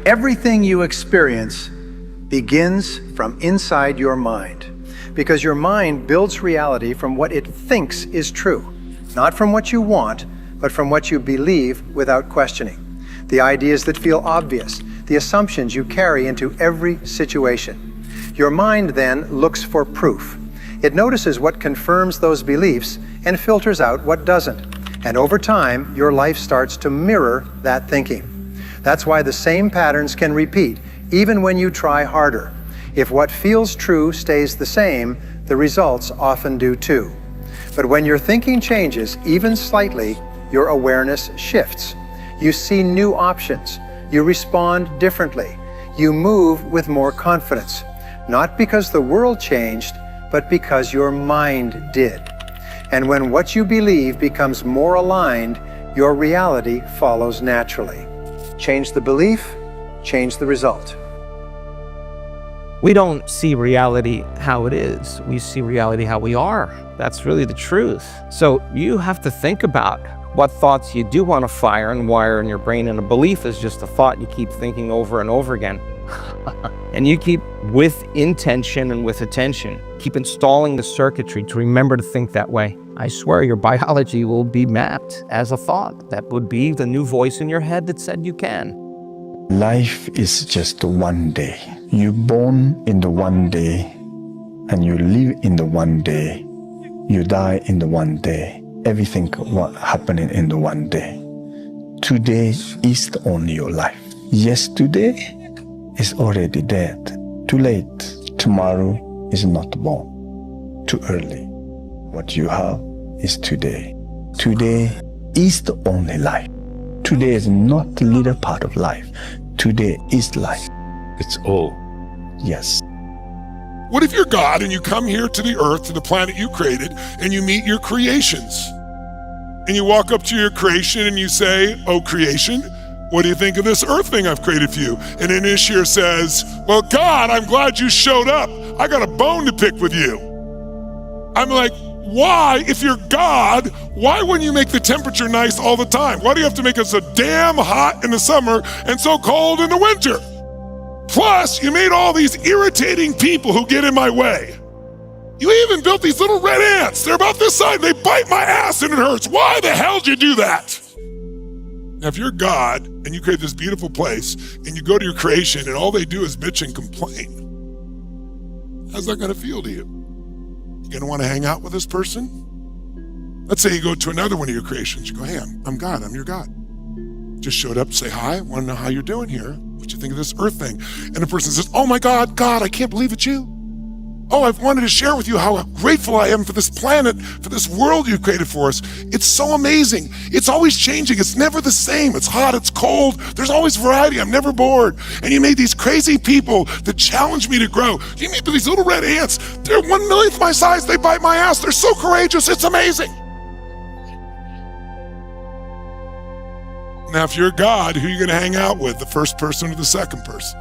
Everything you experience begins from inside your mind, because your mind builds reality from what it thinks is true, not from what you want, but from what you believe without questioning. The ideas that feel obvious, the assumptions you carry into every situation. Your mind then looks for proof. It notices what confirms those beliefs and filters out what doesn't. And over time, your life starts to mirror that thinking. That's why the same patterns can repeat, even when you try harder. If what feels true stays the same, the results often do too. But when your thinking changes, even slightly, your awareness shifts. You see new options. You respond differently. You move with more confidence. Not because the world changed, but because your mind did. And when what you believe becomes more aligned, your reality follows naturally. Change the belief, change the result. We don't see reality how it is. We see reality how we are. That's really the truth. So you have to think about what thoughts you do want to fire and wire in your brain. And a belief is just a thought you keep thinking over and over again. And you keep, with intention and with attention, keep installing the circuitry to remember to think that way. I swear your biology will be mapped as a thought. That would be the new voice in your head that said you can. Life is just one day. You're born in the one day, and you live in the one day. You die in the one day. Everything happening in the one day. Today is only your life. Yesterday is already dead. Too late. Tomorrow is not born. Too early. What you have is today. Today is the only life. Today is not the little part of life. Today is life. It's all. Yes. What if you're God and you come here to the earth, to the planet you created, and you meet your creations? And you walk up to your creation and you say, "Oh, creation, what do you think of this earth thing I've created for you?" And Inishir says, "Well, God, I'm glad you showed up. I got a bone to pick with you." I'm like, why, if you're God, why wouldn't you make the temperature nice all the time? Why do you have to make it so damn hot in the summer and so cold in the winter? Plus, you made all these irritating people who get in my way. You even built these little red ants. They're about this size. They bite my ass and it hurts. Why the hell did you do that? Now, if you're God and you create this beautiful place and you go to your creation and all they do is bitch and complain, how's that going to feel to you? You going to want to hang out with this person? Let's say you go to another one of your creations. You go, "Hey, I'm God. I'm your God. Just showed up to say hi. Want to know how you're doing here. What you think of this earth thing?" And the person says, "Oh my God, God, I can't believe it's you. Oh, I've wanted to share with you how grateful I am for this planet, for this world you created for us. It's so amazing. It's always changing. It's never the same. It's hot, it's cold. There's always variety. I'm never bored. And you made these crazy people that challenge me to grow. You made these little red ants. They're 1/millionth my size. They bite my ass. They're so courageous. It's amazing." Now, if you're God, who are you going to hang out with? The first person or the second person?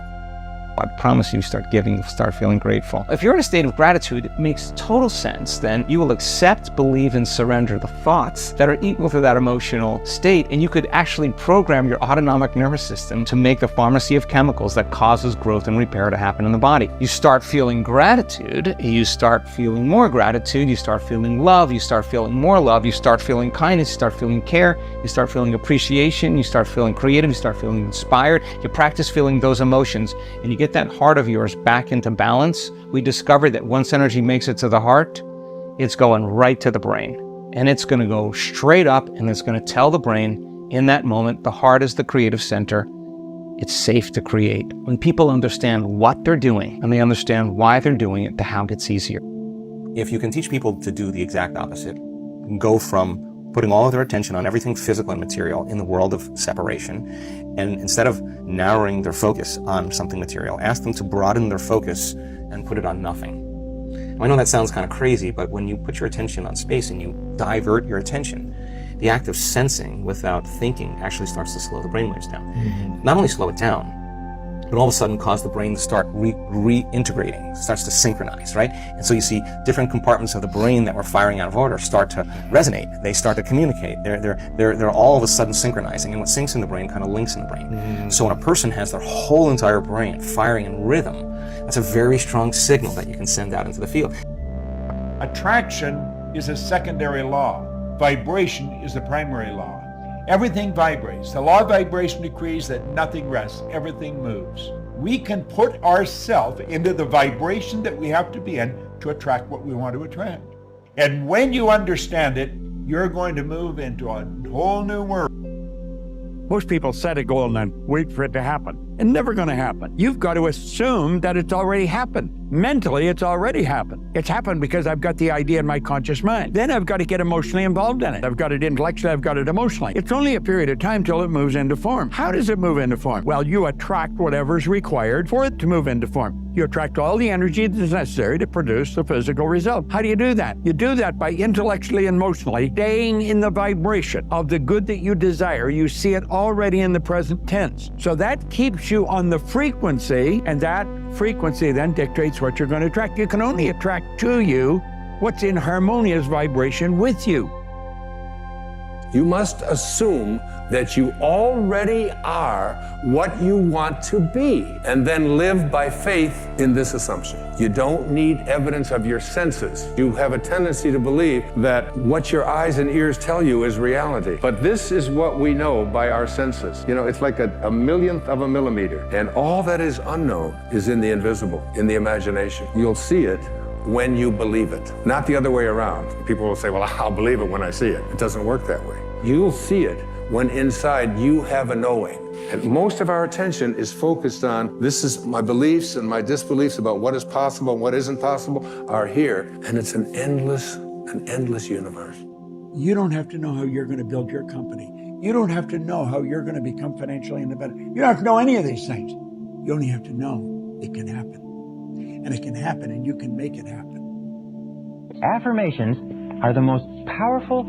I promise you start giving, you'll start feeling grateful. If you're in a state of gratitude, it makes total sense. Then you will accept, believe, and surrender the thoughts that are equal to that emotional state, and you could actually program your autonomic nervous system to make the pharmacy of chemicals that causes growth and repair to happen in the body. You start feeling gratitude, you start feeling more gratitude, you start feeling love, you start feeling more love, you start feeling kindness, you start feeling care, you start feeling appreciation, you start feeling creative, you start feeling inspired. You practice feeling those emotions, and you get that heart of yours back into balance. We discovered that once energy makes it to the heart, it's going right to the brain. And it's going to go straight up, and it's going to tell the brain in that moment, the heart is the creative center. It's safe to create. When people understand what they're doing and they understand why they're doing it, the how gets easier. If you can teach people to do the exact opposite, go from putting all of their attention on everything physical and material in the world of separation, and instead of narrowing their focus on something material, ask them to broaden their focus and put it on nothing. I know that sounds kind of crazy, but when you put your attention on space and you divert your attention, the act of sensing without thinking actually starts to slow the brainwaves down. Not only slow it down, but all of a sudden cause the brain to start reintegrating, starts to synchronize, right? And so you see different compartments of the brain that were firing out of order start to resonate. They start to communicate. They're all of a sudden synchronizing, and what syncs in the brain kind of links in the brain. So when a person has their whole entire brain firing in rhythm, that's a very strong signal that you can send out into the field. Attraction is a secondary law. Vibration is the primary law. Everything vibrates. The law of vibration decrees that nothing rests, everything moves. We can put ourselves into the vibration that we have to be in to attract what we want to attract. And when you understand it, you're going to move into a whole new world. Most people set a goal and then wait for it to happen. It's never going to happen. You've got to assume that it's already happened. Mentally, it's already happened. It's happened because I've got the idea in my conscious mind. Then I've got to get emotionally involved in it. I've got it intellectually, I've got it emotionally. It's only a period of time till it moves into form. How does it move into form? Well, you attract whatever's required for it to move into form. You attract all the energy that's necessary to produce the physical result. How do you do that? You do that by intellectually and emotionally staying in the vibration of the good that you desire. You see it already in the present tense. So that keeps you on the frequency, and that frequency then dictates what you're going to attract. You can only attract to you what's in harmonious vibration with you. You must assume that you already are what you want to be, and then live by faith in this assumption. You don't need evidence of your senses. You have a tendency to believe that what your eyes and ears tell you is reality. But this is what we know by our senses. You know, it's like a millionth of a millimeter, and all that is unknown is in the invisible, in the imagination. You'll see it when you believe it, not the other way around. People will say, well, I'll believe it when I see it. It doesn't work that way. You'll see it when inside you have a knowing. And most of our attention is focused on, this is my beliefs and my disbeliefs about what is possible and what isn't possible are here. And it's an endless universe. You don't have to know how you're going to build your company. You don't have to know how you're going to become financially independent. You don't have to know any of these things. You only have to know it can happen. And it can happen, and you can make it happen. Affirmations are the most powerful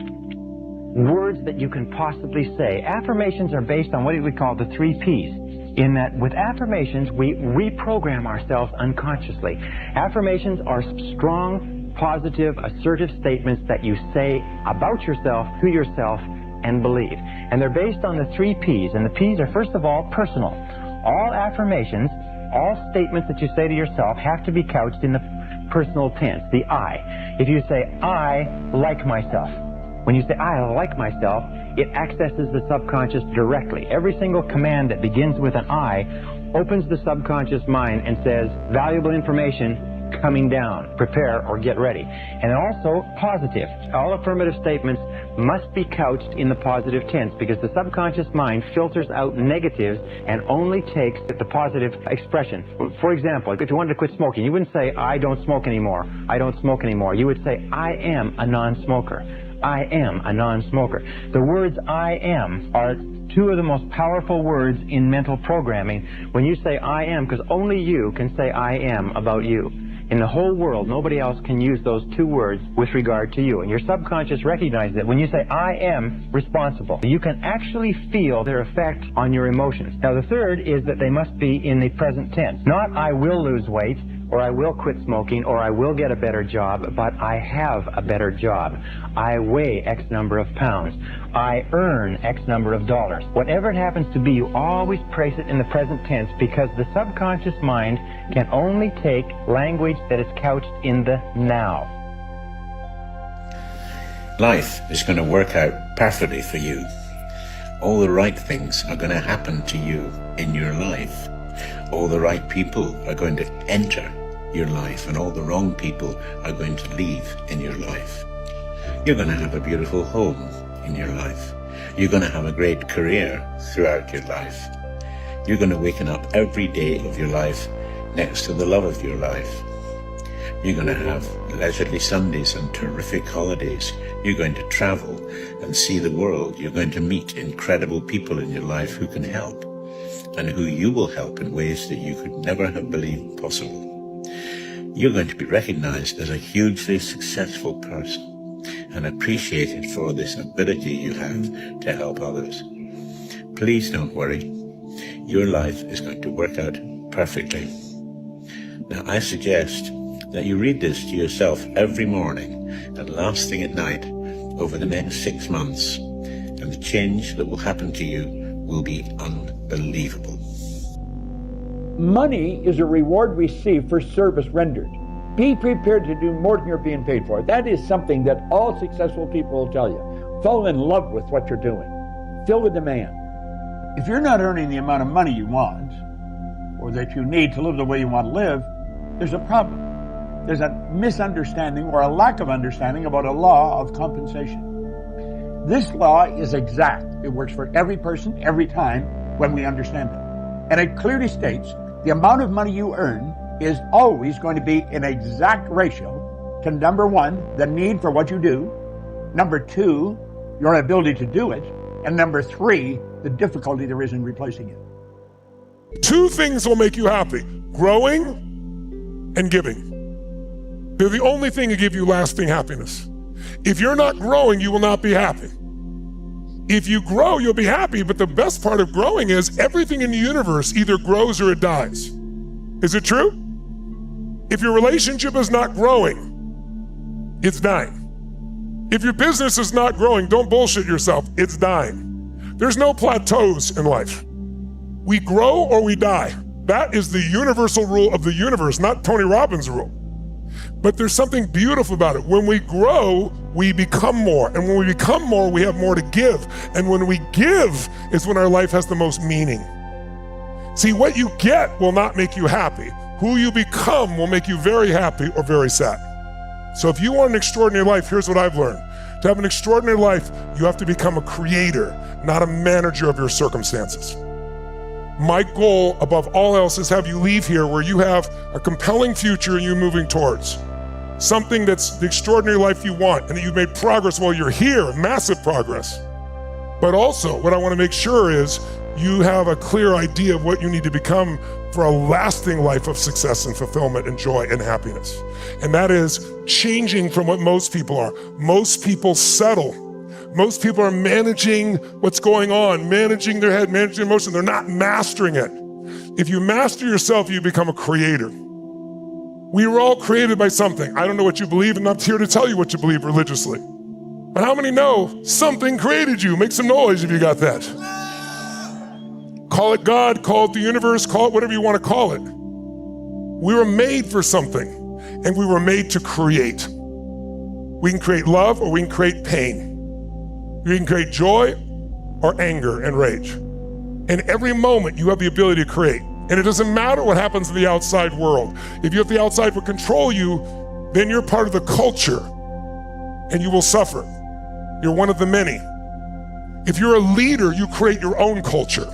words that you can possibly say. Affirmations are based on what we call the 3 Ps, in that with affirmations, we reprogram ourselves unconsciously. Affirmations are strong, positive, assertive statements that you say about yourself, to yourself, and believe. And they're based on the 3 Ps, and the Ps are, first of all, personal. All affirmations, all statements that you say to yourself have to be couched in the personal tense, the I. If you say, I like myself, when you say, I like myself, it accesses the subconscious directly. Every single command that begins with an I opens the subconscious mind and says, valuable information coming down, prepare or get ready. And also positive. All affirmative statements must be couched in the positive tense, because the subconscious mind filters out negatives and only takes the positive expression. For example, if you wanted to quit smoking, you wouldn't say, I don't smoke anymore, I don't smoke anymore. You would say, I am a non-smoker. I am a non-smoker. The words I am are 2 of the most powerful words in mental programming. When you say I am, because only you can say I am about you. In the whole world, nobody else can use those 2 words with regard to you. And your subconscious recognizes that when you say, I am responsible, you can actually feel their effect on your emotions. Now, the third is that they must be in the present tense. Not I will lose weight, or I will quit smoking, or I will get a better job, but I have a better job. I weigh X number of pounds. I earn X number of dollars. Whatever it happens to be, you always place it in the present tense, because the subconscious mind can only take language that is couched in the now. Life is going to work out perfectly for you. All the right things are going to happen to you in your life. All the right people are going to enter your life, and all the wrong people are going to leave in your life. You're going to have a beautiful home in your life. You're going to have a great career throughout your life. You're going to waken up every day of your life next to the love of your life. You're going to have leisurely Sundays and terrific holidays. You're going to travel and see the world. You're going to meet incredible people in your life who can help, and who you will help in ways that you could never have believed possible. You're going to be recognized as a hugely successful person and appreciated for this ability you have to help others. Please don't worry. your life is going to work out perfectly. Now, I suggest that you read this to yourself every morning and last thing at night over the next 6 months, and the change that will happen to you will be unbelievable. Money is a reward received for service rendered. Be prepared to do more than you're being paid for. That is something that all successful people will tell you. Fall in love with what you're doing. Feel the demand. If you're not earning the amount of money you want, or that you need to live the way you want to live, there's a problem. There's a misunderstanding or a lack of understanding about a law of compensation. This law is exact. It works for every person, every time, when we understand it. And it clearly states the amount of money you earn is always going to be in exact ratio to, number one, the need for what you do, number two, your ability to do it, and number three, the difficulty there is in replacing it. 2 things will make you happy: growing and giving. They're the only thing that give you lasting happiness. If you're not growing, you will not be happy. If you grow, you'll be happy, but the best part of growing is everything in the universe either grows or it dies. Is it true? If your relationship is not growing, it's dying. If your business is not growing, don't bullshit yourself, it's dying. There's no plateaus in life. We grow or we die. That is the universal rule of the universe, not Tony Robbins' rule. But there's something beautiful about it. When we grow, we become more. And when we become more, we have more to give. And when we give is when our life has the most meaning. See, what you get will not make you happy. Who you become will make you very happy or very sad. So if you want an extraordinary life, here's what I've learned. To have an extraordinary life, you have to become a creator, not a manager of your circumstances. My goal above all else is have you leave here where you have a compelling future and you're moving towards something that's the extraordinary life you want, and that you've made progress while you're here, massive progress. But also, what I want to make sure is you have a clear idea of what you need to become for a lasting life of success and fulfillment and joy and happiness. And that is changing from what most people are. Most people settle. Most people are managing what's going on, managing their head, managing emotion. They're not mastering it. If you master yourself, you become a creator. We were all created by something. I don't know what you believe, and I'm not here to tell you what you believe religiously. But how many know something created you? Make some noise if you got that. Call it God, call it the universe, call it whatever you want to call it. We were made for something, and we were made to create. We can create love or we can create pain. We can create joy or anger and rage. And every moment you have the ability to create. And it doesn't matter what happens in the outside world. If you have the outside will control you, then you're part of the culture and you will suffer. You're one of the many. If you're a leader, you create your own culture.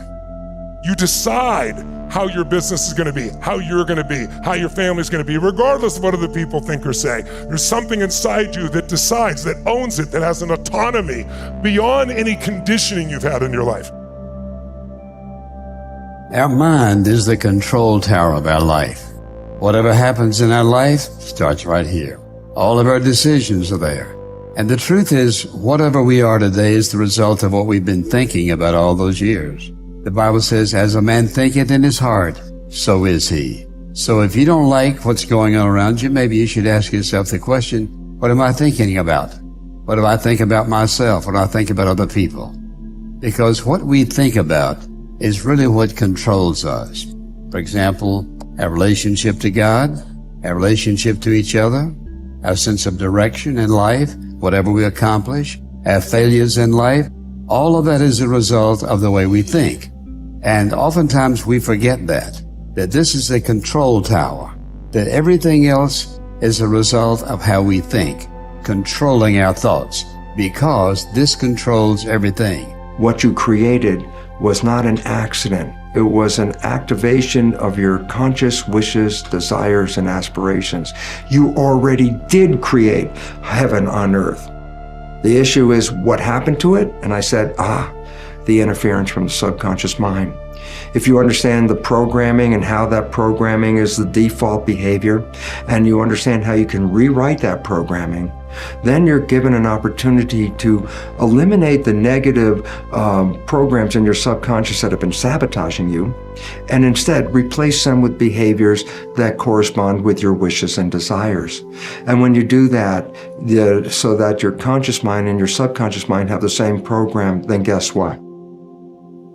You decide how your business is going to be, how you're going to be, how your family's going to be, regardless of what other people think or say. There's something inside you that decides, that owns it, that has an autonomy beyond any conditioning you've had in your life. Our mind is the control tower of our life. Whatever happens in our life starts right here. All of our decisions are there. And the truth is, whatever we are today is the result of what we've been thinking about all those years. The Bible says, as a man thinketh in his heart, so is he. So if you don't like what's going on around you, maybe you should ask yourself the question, what am I thinking about? What do I think about myself? What do I think about other people? Because what we think about is really what controls us. For example, our relationship to God, our relationship to each other, our sense of direction in life, whatever we accomplish, our failures in life, all of that is a result of the way we think. And oftentimes we forget that this is a control tower, that everything else is a result of how we think, controlling our thoughts, because this controls everything. What you created was not an accident. It was an activation of your conscious wishes, desires, and aspirations. You already did create heaven on earth. The issue is what happened to it, and I said, the interference from the subconscious mind. If you understand the programming and how that programming is the default behavior, and you understand how you can rewrite that programming, then you're given an opportunity to eliminate the negative programs in your subconscious that have been sabotaging you, and instead replace them with behaviors that correspond with your wishes and desires. And when you do that, so that your conscious mind and your subconscious mind have the same program, then guess what?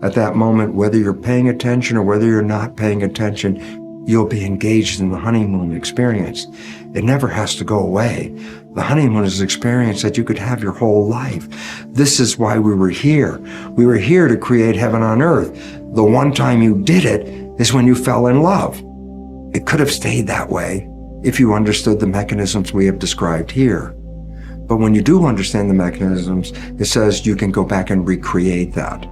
At that moment, whether you're paying attention or whether you're not paying attention, you'll be engaged in the honeymoon experience. It never has to go away. The honeymoon is an experience that you could have your whole life. This is why we were here. We were here to create heaven on earth. The one time you did it is when you fell in love. It could have stayed that way if you understood the mechanisms we have described here. But when you do understand the mechanisms, it says you can go back and recreate that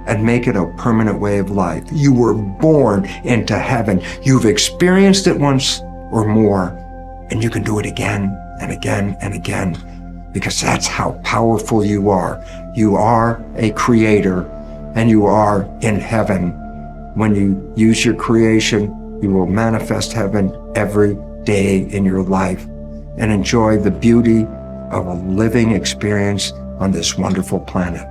and make it a permanent way of life. You were born into heaven. You've experienced it once or more, and you can do it again and again and again, because that's how powerful you are. You are a creator, and you are in heaven. When you use your creation, you will manifest heaven every day in your life and enjoy the beauty of a living experience on this wonderful planet.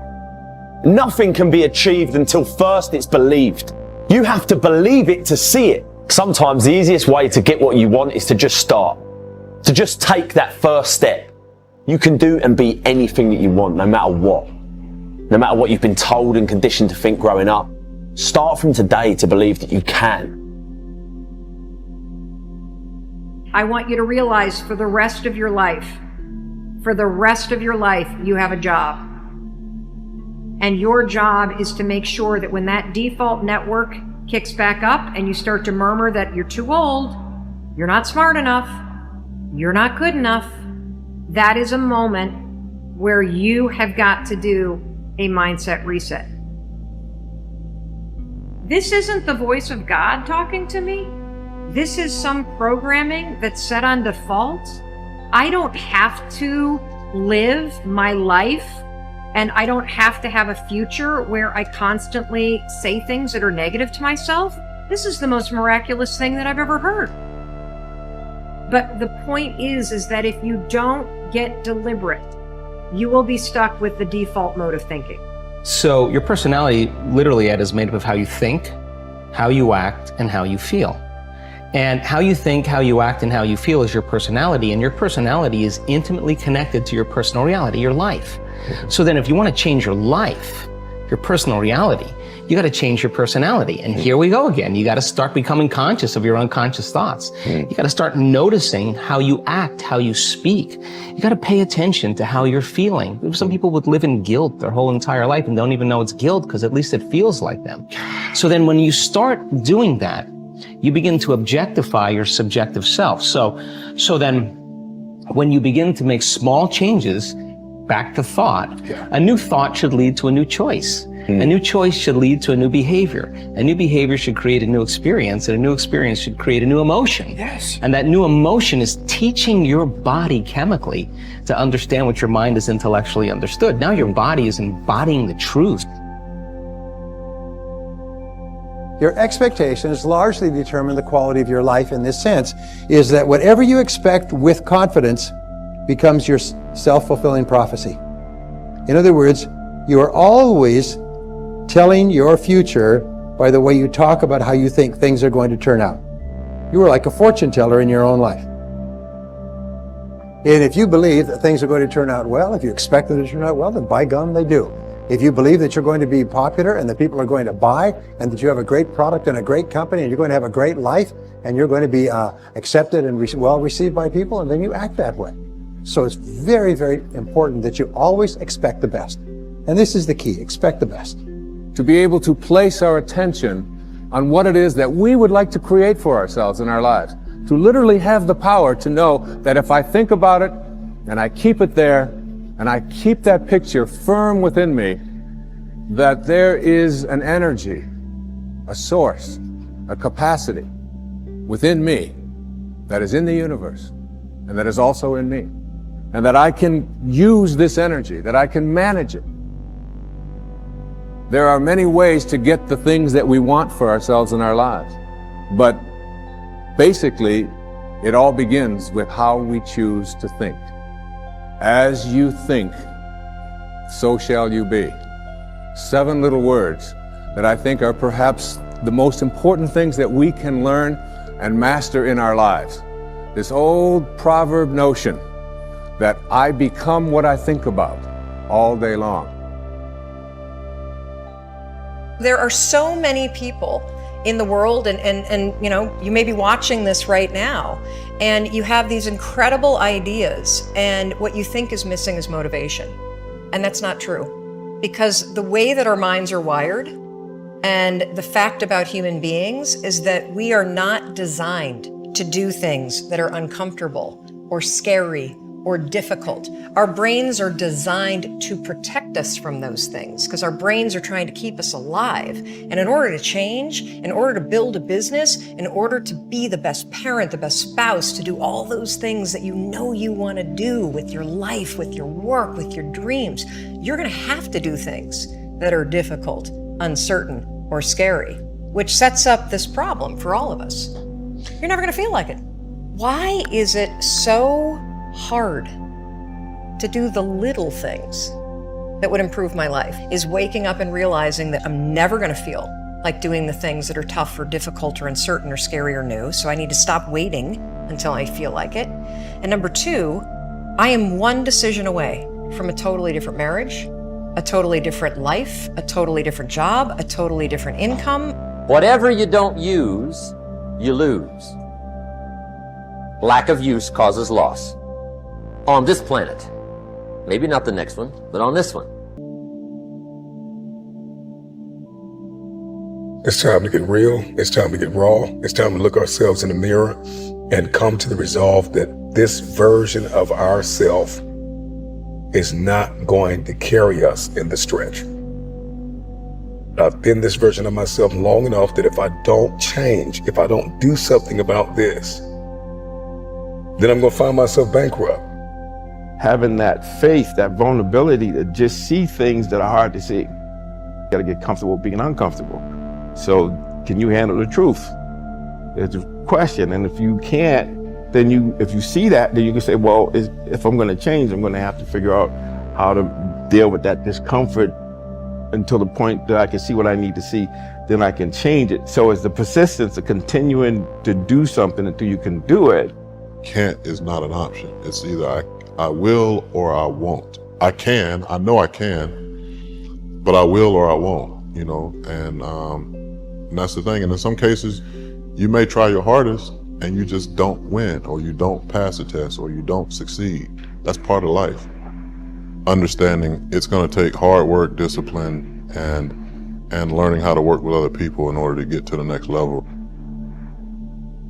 Nothing can be achieved until first it's believed. You have to believe it to see it. Sometimes the easiest way to get what you want is to just start, to just take that first step. You can do and be anything that you want, no matter what. No matter what you've been told and conditioned to think growing up. Start from today to believe that you can. I want you to realize for the rest of your life, you have a job. And your job is to make sure that when that default network kicks back up and you start to murmur that you're too old, you're not smart enough, you're not good enough, that is a moment where you have got to do a mindset reset. This isn't the voice of God talking to me. This is some programming that's set on default. I don't have to live my life, and I don't have to have a future where I constantly say things that are negative to myself. This is the most miraculous thing that I've ever heard. But the point is that if you don't get deliberate, you will be stuck with the default mode of thinking. So your personality, literally, Ed, is made up of how you think, how you act, and how you feel. And how you think, how you act, and how you feel is your personality, and your personality is intimately connected to your personal reality, your life. So then if you want to change your life, your personal reality, you got to change your personality. And here we go again. You got to start becoming conscious of your unconscious thoughts. You got to start noticing how you act, how you speak. You got to pay attention to how you're feeling. Some people would live in guilt their whole entire life and don't even know it's guilt because at least it feels like them. So then when you start doing that, you begin to objectify your subjective self. So then when you begin to make small changes back to thought, a new thought should lead to a new choice. A new choice should lead to a new behavior. A new behavior should create a new experience, and a new experience should create a new emotion. Yes. And that new emotion is teaching your body chemically to understand what your mind has intellectually understood. Now your body is embodying the truth. Your expectations largely determine the quality of your life in this sense, is that whatever you expect with confidence becomes your self-fulfilling prophecy. In other words, you are always telling your future by the way you talk about how you think things are going to turn out. You are like a fortune teller in your own life. And if you believe that things are going to turn out well, if you expect them to turn out well, then by gum they do. If you believe that you're going to be popular and that people are going to buy and that you have a great product and a great company and you're going to have a great life and you're going to be accepted and well received by people, and then you act that way. So it's very, very important that you always expect the best. And this is the key, expect the best. To be able to place our attention on what it is that we would like to create for ourselves in our lives. To literally have the power to know that if I think about it and I keep it there and I keep that picture firm within me, that there is an energy, a source, a capacity within me that is in the universe and that is also in me. And that I can use this energy, that I can manage it. There are many ways to get the things that we want for ourselves in our lives. But basically, it all begins with how we choose to think. As you think, so shall you be. 7 little words that I think are perhaps the most important things that we can learn and master in our lives. This old proverb notion that I become what I think about all day long. There are so many people in the world, and you know, you may be watching this right now, and you have these incredible ideas, and what you think is missing is motivation. And that's not true. Because the way that our minds are wired, and the fact about human beings, is that we are not designed to do things that are uncomfortable or scary or difficult. Our brains are designed to protect us from those things because our brains are trying to keep us alive. And in order to change, in order to build a business, in order to be the best parent, the best spouse, to do all those things that you know you want to do with your life, with your work, with your dreams, you're going to have to do things that are difficult, uncertain, or scary, which sets up this problem for all of us. You're never going to feel like it. Why is it so hard to do the little things that would improve my life? Is waking up and realizing that I'm never going to feel like doing the things that are tough or difficult or uncertain or scary or new. So I need to stop waiting until I feel like it. And number 2, I am one decision away from a totally different marriage, a totally different life, a totally different job, a totally different income. Whatever you don't use, you lose. Lack of use causes loss. On this planet. Maybe not the next one, but on this one. It's time to get real. It's time to get raw. It's time to look ourselves in the mirror and come to the resolve that this version of ourself is not going to carry us in the stretch. I've been this version of myself long enough that if I don't change, if I don't do something about this, then I'm going to find myself bankrupt. Having that faith, that vulnerability to just see things that are hard to see. You got to get comfortable being uncomfortable. So can you handle the truth? It's a question. And if you can't, then if you see that, then you can say, well, if I'm going to change, I'm going to have to figure out how to deal with that discomfort until the point that I can see what I need to see, then I can change it. So it's the persistence of continuing to do something until you can do it. Can't is not an option. It's either I will or I won't. I know I can, but I will or I won't, you know, and that's the thing. And in some cases, you may try your hardest and you just don't win, or you don't pass a test, or you don't succeed. That's part of life. Understanding it's going to take hard work, discipline, and learning how to work with other people in order to get to the next level.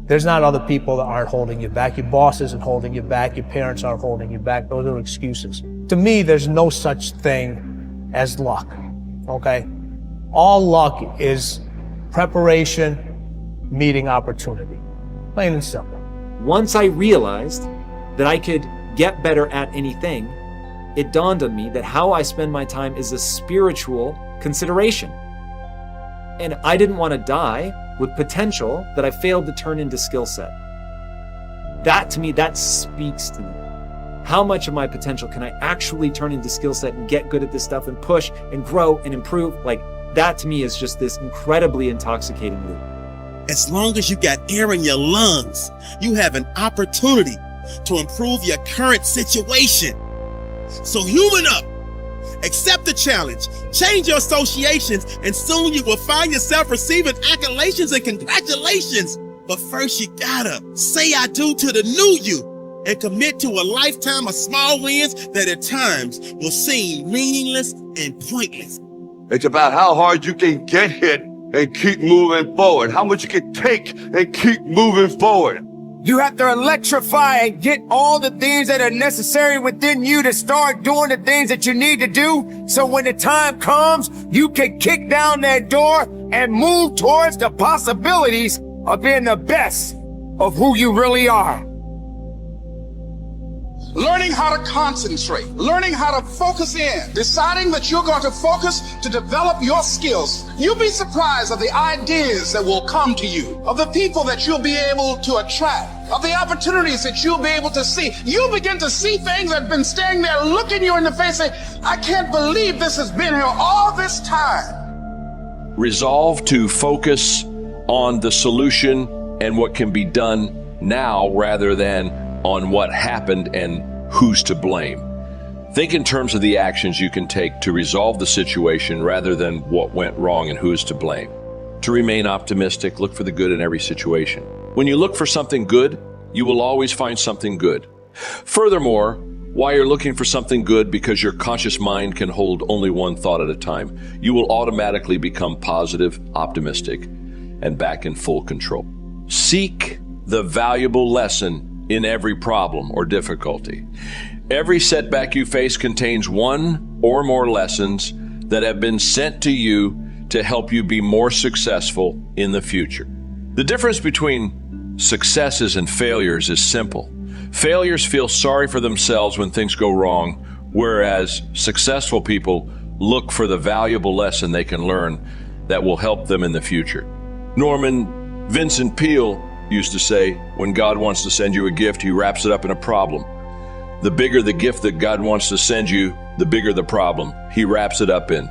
There's not other people that aren't holding you back. Your boss isn't holding you back. Your parents aren't holding you back. Those are excuses. To me, there's no such thing as luck, okay? All luck is preparation meeting opportunity. Plain and simple. Once I realized that I could get better at anything, it dawned on me that how I spend my time is a spiritual consideration. And I didn't want to die with potential that I failed to turn into skill set. That to me, that speaks to me. How much of my potential can I actually turn into skill set and get good at this stuff and push and grow and improve? Like, that to me is just this incredibly intoxicating loop. As long as you got air in your lungs, you have an opportunity to improve your current situation. So human up. Accept the challenge, change your associations, and soon you will find yourself receiving accolades and congratulations. But first you gotta say I do to the new you and commit to a lifetime of small wins that at times will seem meaningless and pointless. It's about how hard you can get hit and keep moving forward, how much you can take and keep moving forward. You have to electrify and get all the things that are necessary within you to start doing the things that you need to do. So when the time comes, you can kick down that door and move towards the possibilities of being the best of who you really are. learning how to concentrate, learning how to focus in, deciding that you're going to focus to develop your skills. You'll be surprised of the ideas that will come to you, of the people that you'll be able to attract, of the opportunities that you'll be able to see. You'll begin to see things that have been standing there looking you in the face and say, I can't believe this has been here all this time. Resolve to focus on the solution and what can be done now rather than on what happened and who's to blame. Think in terms of the actions you can take to resolve the situation rather than what went wrong and who's to blame. To remain optimistic, look for the good in every situation. When you look for something good, you will always find something good. Furthermore, while you're looking for something good, because your conscious mind can hold only one thought at a time, you will automatically become positive, optimistic, and back in full control. Seek the valuable lesson in every problem or difficulty. Every setback you face contains one or more lessons that have been sent to you to help you be more successful in the future. The difference between successes and failures is simple. Failures feel sorry for themselves when things go wrong, whereas successful people look for the valuable lesson they can learn that will help them in the future. Norman Vincent Peale used to say, when God wants to send you a gift, he wraps it up in a problem. The bigger the gift that God wants to send you, the bigger the problem he wraps it up in.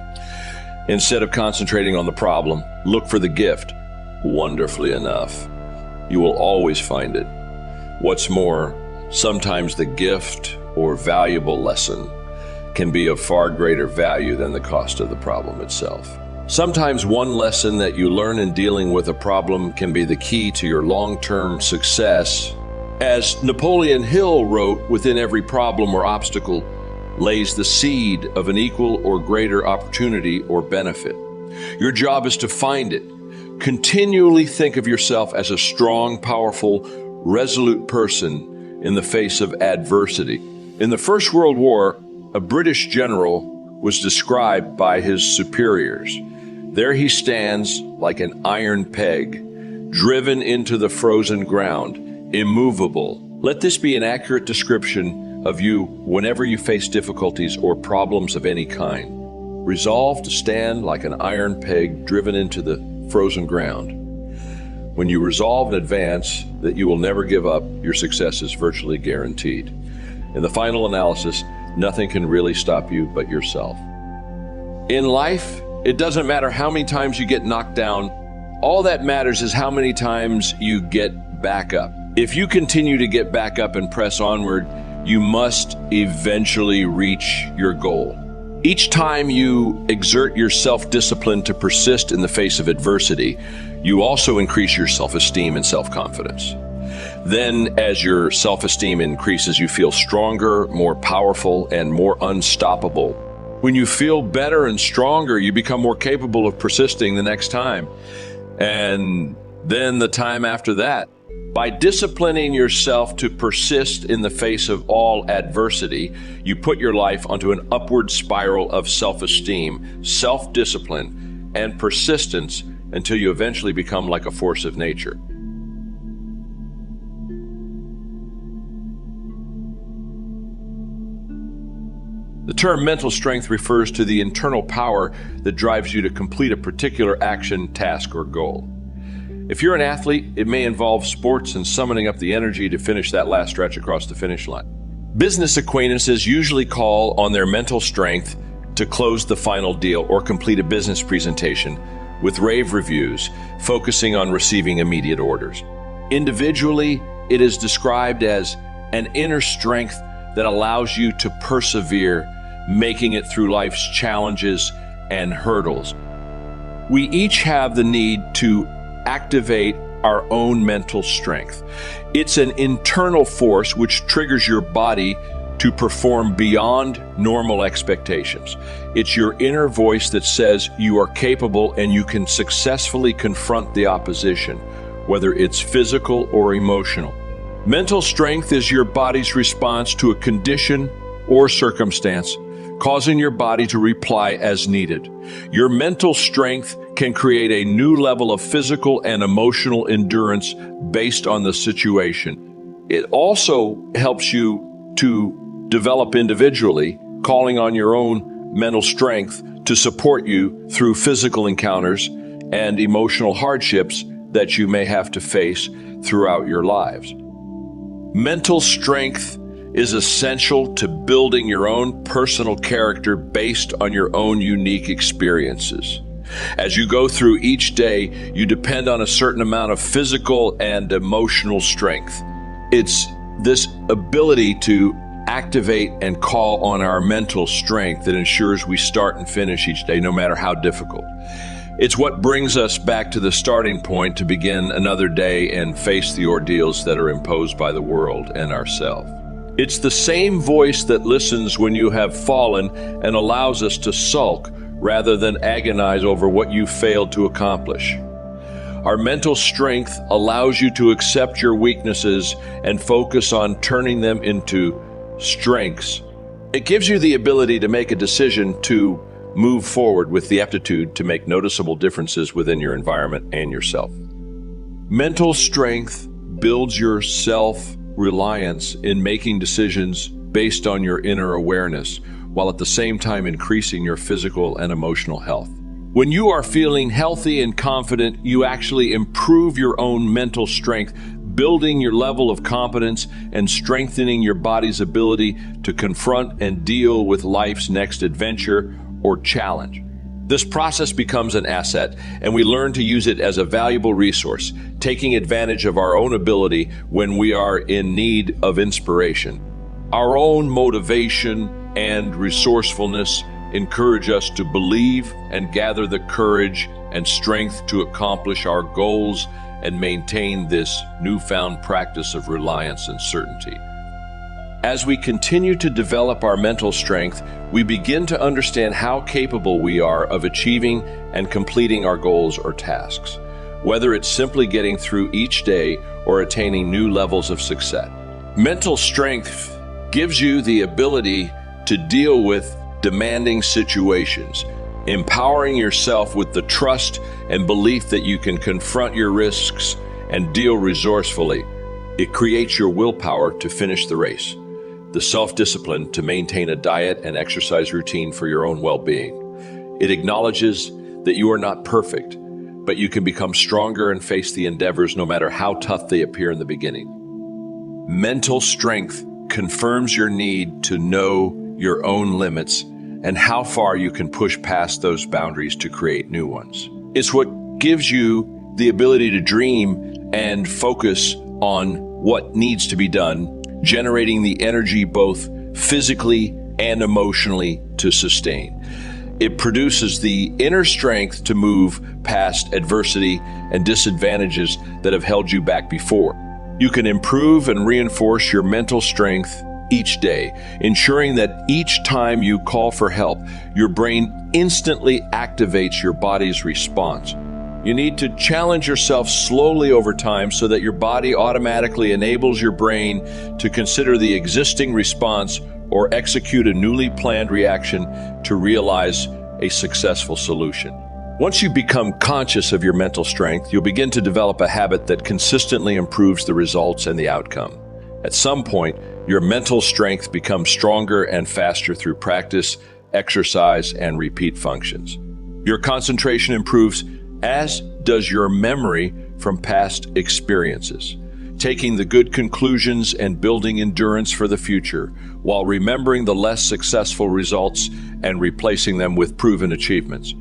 Instead of concentrating on the problem, look for the gift. Wonderfully enough, you will always find it. What's more, sometimes the gift or valuable lesson can be of far greater value than the cost of the problem itself. Sometimes one lesson that you learn in dealing with a problem can be the key to your long-term success. As Napoleon Hill wrote, within every problem or obstacle lays the seed of an equal or greater opportunity or benefit. Your job is to find it. Continually think of yourself as a strong, powerful, resolute person in the face of adversity. In the First World War, a British general was described by his superiors. There he stands like an iron peg, driven into the frozen ground, immovable. Let this be an accurate description of you whenever you face difficulties or problems of any kind. Resolve to stand like an iron peg driven into the frozen ground. When you resolve in advance that you will never give up, your success is virtually guaranteed. In the final analysis, nothing can really stop you but yourself. In life, it doesn't matter how many times you get knocked down. All that matters is how many times you get back up. If you continue to get back up and press onward, you must eventually reach your goal. Each time you exert your self-discipline to persist in the face of adversity, you also increase your self-esteem and self-confidence. Then, as your self-esteem increases, you feel stronger, more powerful, and more unstoppable. When you feel better and stronger, you become more capable of persisting the next time, and then the time after that. By disciplining yourself to persist in the face of all adversity, you put your life onto an upward spiral of self-esteem, self-discipline, and persistence until you eventually become like a force of nature. The term mental strength refers to the internal power that drives you to complete a particular action, task, or goal. If you're an athlete, it may involve sports and summoning up the energy to finish that last stretch across the finish line. Business acquaintances usually call on their mental strength to close the final deal or complete a business presentation with rave reviews, focusing on receiving immediate orders. Individually, it is described as an inner strength that allows you to persevere, making it through life's challenges and hurdles. We each have the need to activate our own mental strength. It's an internal force which triggers your body to perform beyond normal expectations. It's your inner voice that says you are capable and you can successfully confront the opposition, whether it's physical or emotional. Mental strength is your body's response to a condition or circumstance, causing your body to reply as needed. Your mental strength can create a new level of physical and emotional endurance based on the situation. It also helps you to develop individually, calling on your own mental strength to support you through physical encounters and emotional hardships that you may have to face throughout your lives. Mental strength is essential to building your own personal character based on your own unique experiences. As you go through each day, you depend on a certain amount of physical and emotional strength. It's this ability to activate and call on our mental strength that ensures we start and finish each day, no matter how difficult. It's what brings us back to the starting point to begin another day and face the ordeals that are imposed by the world and ourselves. It's the same voice that listens when you have fallen and allows us to sulk rather than agonize over what you failed to accomplish. Our mental strength allows you to accept your weaknesses and focus on turning them into strengths. It gives you the ability to make a decision to move forward with the aptitude to make noticeable differences within your environment and yourself. Mental strength builds your self-reliance in making decisions based on your inner awareness, while at the same time increasing your physical and emotional health. When you are feeling healthy and confident, you actually improve your own mental strength, building your level of competence and strengthening your body's ability to confront and deal with life's next adventure or challenge. This process becomes an asset, and we learn to use it as a valuable resource, taking advantage of our own ability when we are in need of inspiration. Our own motivation and resourcefulness encourage us to believe and gather the courage and strength to accomplish our goals and maintain this newfound practice of reliance and certainty. As we continue to develop our mental strength, we begin to understand how capable we are of achieving and completing our goals or tasks, whether it's simply getting through each day or attaining new levels of success. Mental strength gives you the ability to deal with demanding situations, empowering yourself with the trust and belief that you can confront your risks and deal resourcefully. It creates your willpower to finish the race, the self-discipline to maintain a diet and exercise routine for your own well-being. It acknowledges that you are not perfect, but you can become stronger and face the endeavors no matter how tough they appear in the beginning. Mental strength confirms your need to know your own limits and how far you can push past those boundaries to create new ones. It's what gives you the ability to dream and focus on what needs to be done, generating the energy both physically and emotionally to sustain. It produces the inner strength to move past adversity and disadvantages that have held you back before. You can improve and reinforce your mental strength each day, ensuring that each time you call for help, your brain instantly activates your body's response. You need to challenge yourself slowly over time so that your body automatically enables your brain to consider the existing response or execute a newly planned reaction to realize a successful solution. Once you become conscious of your mental strength, you'll begin to develop a habit that consistently improves the results and the outcome. At some point, your mental strength becomes stronger and faster through practice, exercise, and repeat functions. Your concentration improves, as does your memory from past experiences, taking the good conclusions and building endurance for the future, while remembering the less successful results and replacing them with proven achievements.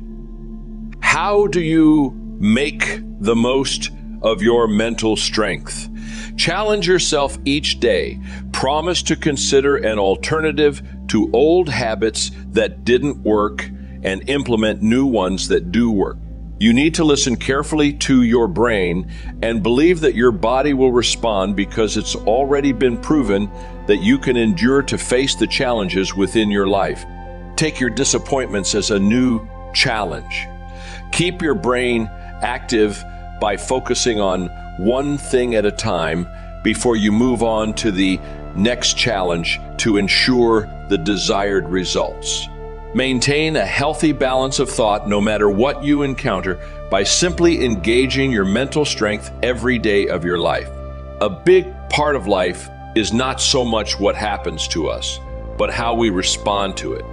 How do you make the most of your mental strength? Challenge yourself each day. Promise to consider an alternative to old habits that didn't work and implement new ones that do work. You need to listen carefully to your brain and believe that your body will respond, because it's already been proven that you can endure to face the challenges within your life. Take your disappointments as a new challenge. Keep your brain active by focusing on one thing at a time before you move on to the next challenge to ensure the desired results. Maintain a healthy balance of thought no matter what you encounter by simply engaging your mental strength every day of your life. A big part of life is not so much what happens to us, but how we respond to it.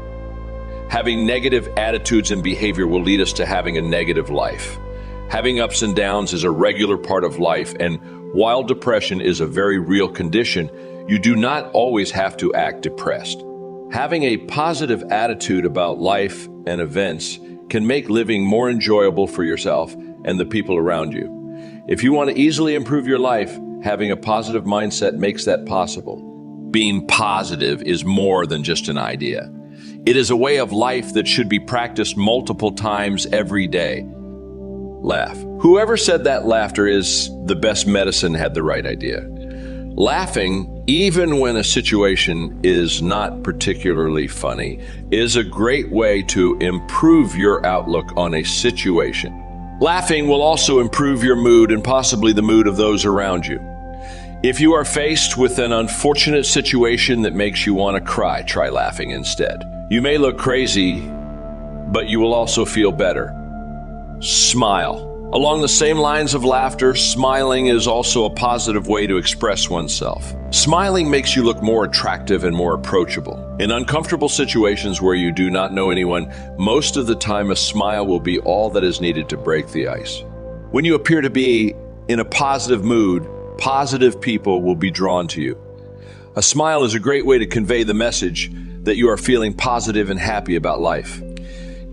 Having negative attitudes and behavior will lead us to having a negative life. Having ups and downs is a regular part of life, and while depression is a very real condition, you do not always have to act depressed. Having a positive attitude about life and events can make living more enjoyable for yourself and the people around you. If you want to easily improve your life, having a positive mindset makes that possible. Being positive is more than just an idea. It is a way of life that should be practiced multiple times every day. Laugh. Whoever said that laughter is the best medicine had the right idea. Laughing, even when a situation is not particularly funny, is a great way to improve your outlook on a situation. Laughing will also improve your mood and possibly the mood of those around you. If you are faced with an unfortunate situation that makes you want to cry, try laughing instead. You may look crazy, but you will also feel better. Smile. Along the same lines of laughter, smiling is also a positive way to express oneself. Smiling makes you look more attractive and more approachable. In uncomfortable situations where you do not know anyone, most of the time a smile will be all that is needed to break the ice. When you appear to be in a positive mood, positive people will be drawn to you. A smile is a great way to convey the message that you are feeling positive and happy about life.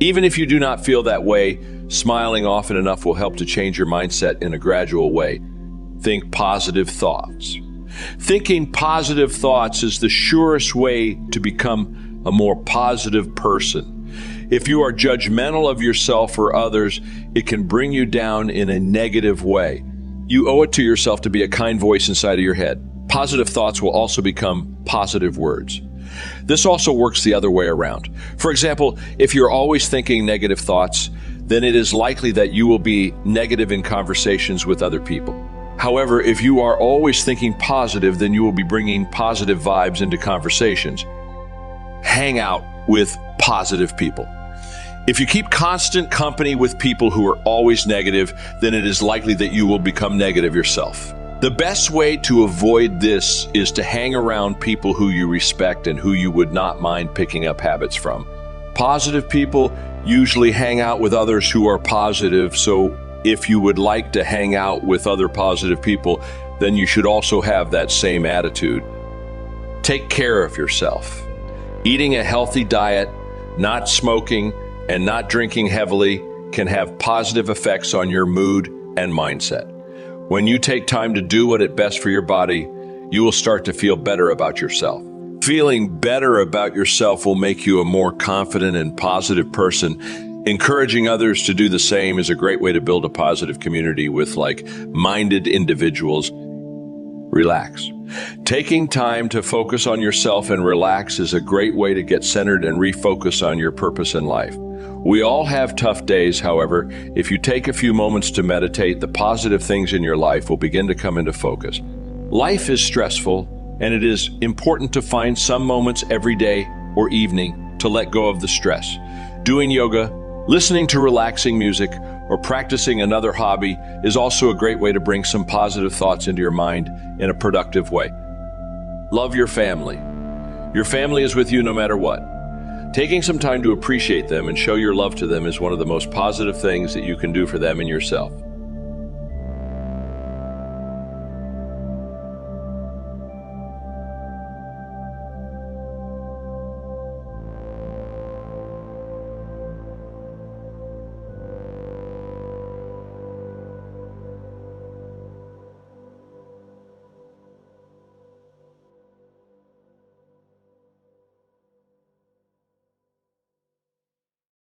Even if you do not feel that way, smiling often enough will help to change your mindset in a gradual way. Think positive thoughts. Thinking positive thoughts is the surest way to become a more positive person. If you are judgmental of yourself or others, it can bring you down in a negative way. You owe it to yourself to be a kind voice inside of your head. Positive thoughts will also become positive words. This also works the other way around. For example, if you're always thinking negative thoughts, then it is likely that you will be negative in conversations with other people. However, if you are always thinking positive, then you will be bringing positive vibes into conversations. Hang out with positive people. If you keep constant company with people who are always negative, then it is likely that you will become negative yourself. The best way to avoid this is to hang around people who you respect and who you would not mind picking up habits from. Positive people usually hang out with others who are positive, so if you would like to hang out with other positive people, then you should also have that same attitude. Take care of yourself. Eating a healthy diet, not smoking, and not drinking heavily can have positive effects on your mood and mindset. When you take time to do what is best for your body, you will start to feel better about yourself. Feeling better about yourself will make you a more confident and positive person. Encouraging others to do the same is a great way to build a positive community with like-minded individuals. Relax. Taking time to focus on yourself and relax is a great way to get centered and refocus on your purpose in life. We all have tough days, however. If you take a few moments to meditate, the positive things in your life will begin to come into focus. Life is stressful, and it is important to find some moments every day or evening to let go of the stress. Doing yoga, listening to relaxing music, or practicing another hobby is also a great way to bring some positive thoughts into your mind in a productive way. Love your family. Your family is with you no matter what. Taking some time to appreciate them and show your love to them is one of the most positive things that you can do for them and yourself.